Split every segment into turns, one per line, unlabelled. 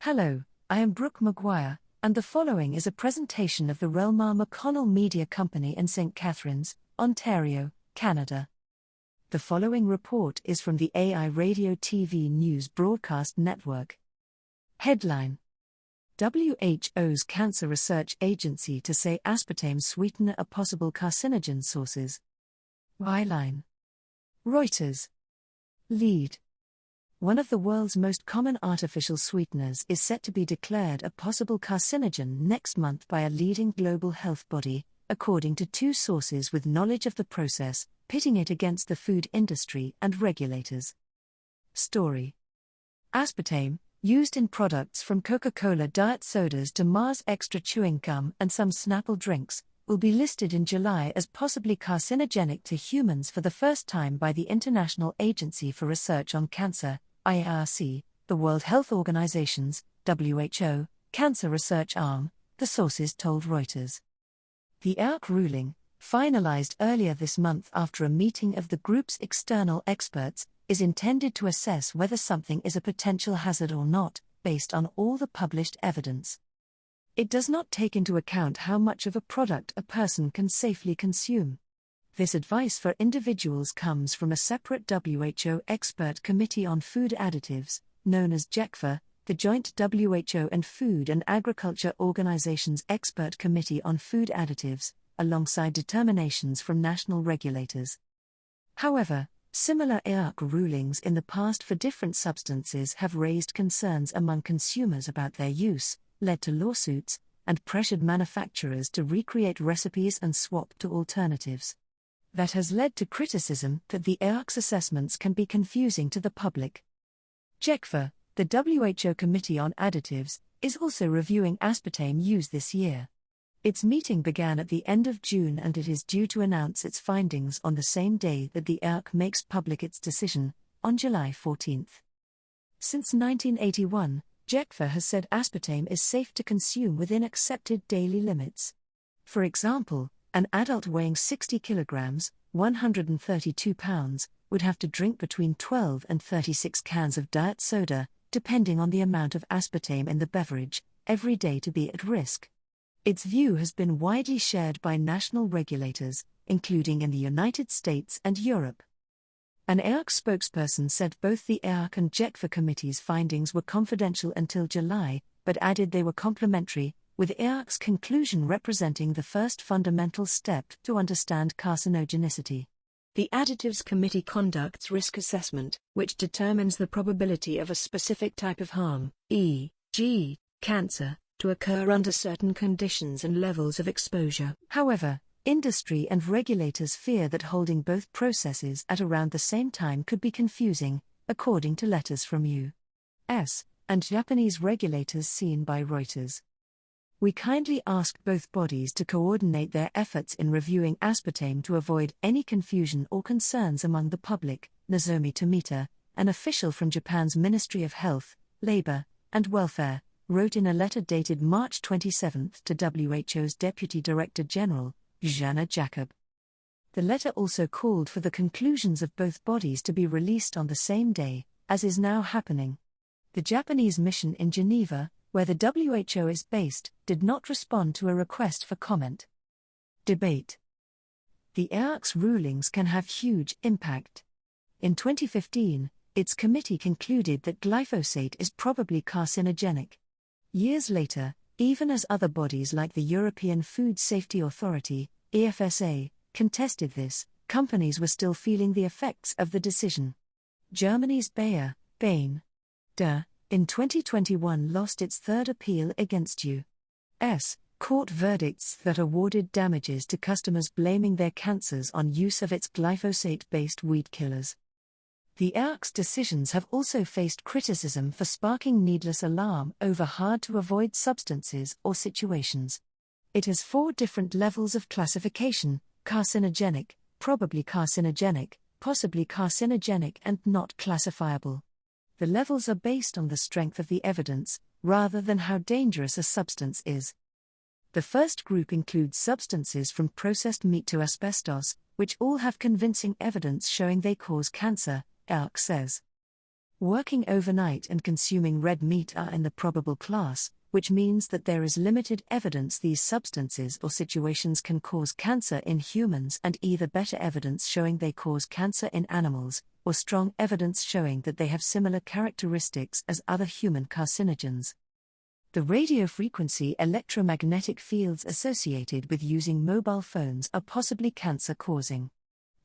Hello, I am Brooke Maguire, and the following is a presentation of the REL-MAR McConnell Media Company in St. Catharines, Ontario, Canada. The following report is from the AI Radio TV News Broadcast Network. Headline: WHO's Cancer Research Agency to say aspartame sweetener are possible carcinogen sources. Byline: Reuters. Lead: one of the world's most common artificial sweeteners is set to be declared a possible carcinogen next month by a leading global health body, according to two sources with knowledge of the process, pitting it against the food industry and regulators. Story: aspartame, used in products from Coca-Cola diet sodas to Mars Extra chewing gum and some Snapple drinks, will be listed in July as possibly carcinogenic to humans for the first time by the International Agency for Research on Cancer, IARC, the World Health Organization's, WHO, cancer research arm, the sources told Reuters. The IARC ruling, finalized earlier this month after a meeting of the group's external experts, is intended to assess whether something is a potential hazard or not, based on all the published evidence. It does not take into account how much of a product a person can safely consume. This advice for individuals comes from a separate WHO expert committee on food additives, known as JECFA, the Joint WHO and Food and Agriculture Organization's Expert Committee on Food Additives, alongside determinations from national regulators. However, similar IARC rulings in the past for different substances have raised concerns among consumers about their use, led to lawsuits, and pressured manufacturers to recreate recipes and swap to alternatives. That has led to criticism that the IARC's assessments can be confusing to the public. JECFA, the WHO Committee on Additives, is also reviewing aspartame use this year. Its meeting began at the end of June and it is due to announce its findings on the same day that the IARC makes public its decision, on July 14. Since 1981, JECFA has said aspartame is safe to consume within accepted daily limits. For example, an adult weighing 60 kilograms, 132 pounds, would have to drink between 12 and 36 cans of diet soda, depending on the amount of aspartame in the beverage, every day to be at risk. Its view has been widely shared by national regulators, including in the United States and Europe. An IARC spokesperson said both the IARC and JECFA committees' findings were confidential until July, but added they were complementary, with IARC's conclusion representing the first fundamental step to understand carcinogenicity. The Additives Committee conducts risk assessment, which determines the probability of a specific type of harm, e.g., cancer, to occur under certain conditions and levels of exposure. However, industry and regulators fear that holding both processes at around the same time could be confusing, according to letters from U.S. and Japanese regulators seen by Reuters. We kindly ask both bodies to coordinate their efforts in reviewing aspartame to avoid any confusion or concerns among the public, Nozomi Tomita, an official from Japan's Ministry of Health, Labor, and Welfare, wrote in a letter dated March 27 to WHO's Deputy Director General, Jana Jacob. The letter also called for the conclusions of both bodies to be released on the same day, as is now happening. The Japanese mission in Geneva, where the WHO is based, did not respond to a request for comment. Debate: the IARC's rulings can have huge impact. In 2015, its committee concluded that glyphosate is probably carcinogenic. Years later, even as other bodies like the European Food Safety Authority, EFSA, contested this, companies were still feeling the effects of the decision. Germany's Bayer, in 2021 lost its third appeal against U.S. court verdicts that awarded damages to customers blaming their cancers on use of its glyphosate-based weed killers. The IARC's decisions have also faced criticism for sparking needless alarm over hard-to-avoid substances or situations. It has 4 different levels of classification: carcinogenic, probably carcinogenic, possibly carcinogenic and not classifiable. The levels are based on the strength of the evidence, rather than how dangerous a substance is. The first group includes substances from processed meat to asbestos, which all have convincing evidence showing they cause cancer, IARC says. Working overnight and consuming red meat are in the probable class, which means that there is limited evidence these substances or situations can cause cancer in humans, and either better evidence showing they cause cancer in animals, or strong evidence showing that they have similar characteristics as other human carcinogens. The radiofrequency electromagnetic fields associated with using mobile phones are possibly cancer-causing.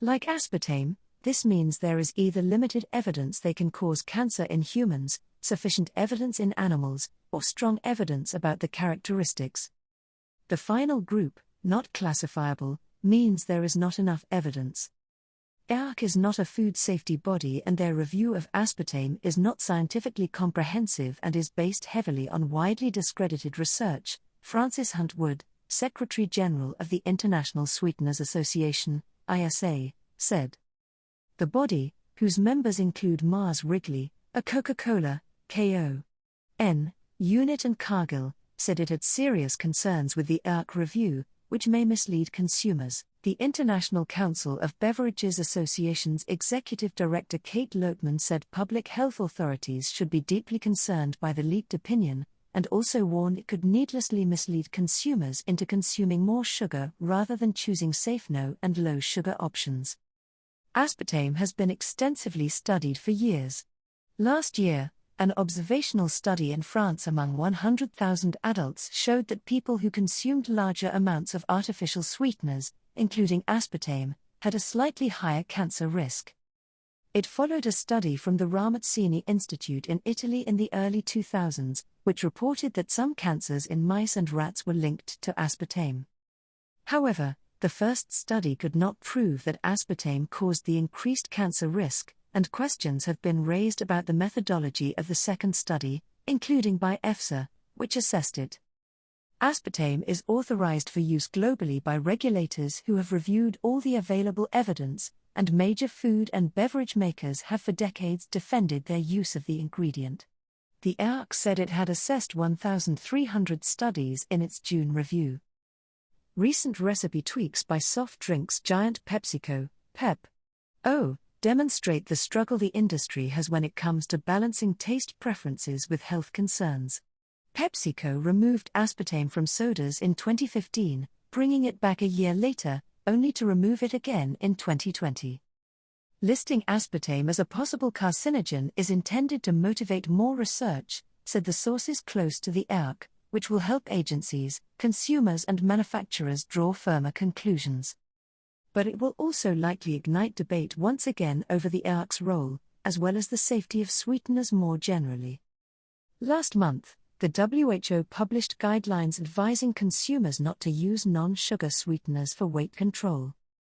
Like aspartame, this means there is either limited evidence they can cause cancer in humans, sufficient evidence in animals, or strong evidence about the characteristics. The final group, not classifiable, means there is not enough evidence. IARC is not a food safety body, and their review of aspartame is not scientifically comprehensive and is based heavily on widely discredited research, Francis Hunt Wood, Secretary General of the International Sweeteners Association, ISA, said. The body, whose members include Mars Wrigley, a Coca-Cola, KO.N. unit and Cargill, said it had serious concerns with the IARC review, which may mislead consumers. The International Council of Beverages Association's Executive Director Kate Loatman said public health authorities should be deeply concerned by the leaked opinion, and also warned it could needlessly mislead consumers into consuming more sugar rather than choosing safe no and low sugar options. Aspartame has been extensively studied for years. Last year, an observational study in France among 100,000 adults showed that people who consumed larger amounts of artificial sweeteners, including aspartame, had a slightly higher cancer risk. It followed a study from the Ramazzini Institute in Italy in the early 2000s, which reported that some cancers in mice and rats were linked to aspartame. However, the first study could not prove that aspartame caused the increased cancer risk, and questions have been raised about the methodology of the second study, including by EFSA, which assessed it. Aspartame is authorized for use globally by regulators who have reviewed all the available evidence, and major food and beverage makers have for decades defended their use of the ingredient. The IARC said it had assessed 1,300 studies in its June review. Recent recipe tweaks by soft drinks giant PepsiCo, Pep.O, demonstrate the struggle the industry has when it comes to balancing taste preferences with health concerns. PepsiCo removed aspartame from sodas in 2015, bringing it back a year later, only to remove it again in 2020. Listing aspartame as a possible carcinogen is intended to motivate more research, said the sources close to the IARC, which will help agencies, consumers and manufacturers draw firmer conclusions. But it will also likely ignite debate once again over the IARC's role, as well as the safety of sweeteners more generally. Last month, the WHO published guidelines advising consumers not to use non-sugar sweeteners for weight control.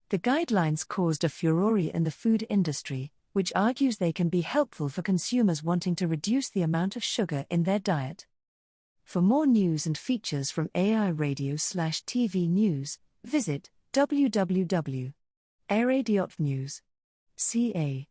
The guidelines caused a furore in the food industry, which argues they can be helpful for consumers wanting to reduce the amount of sugar in their diet. For more news and features from AI Radio/TV News, visit www.airradio.news. CA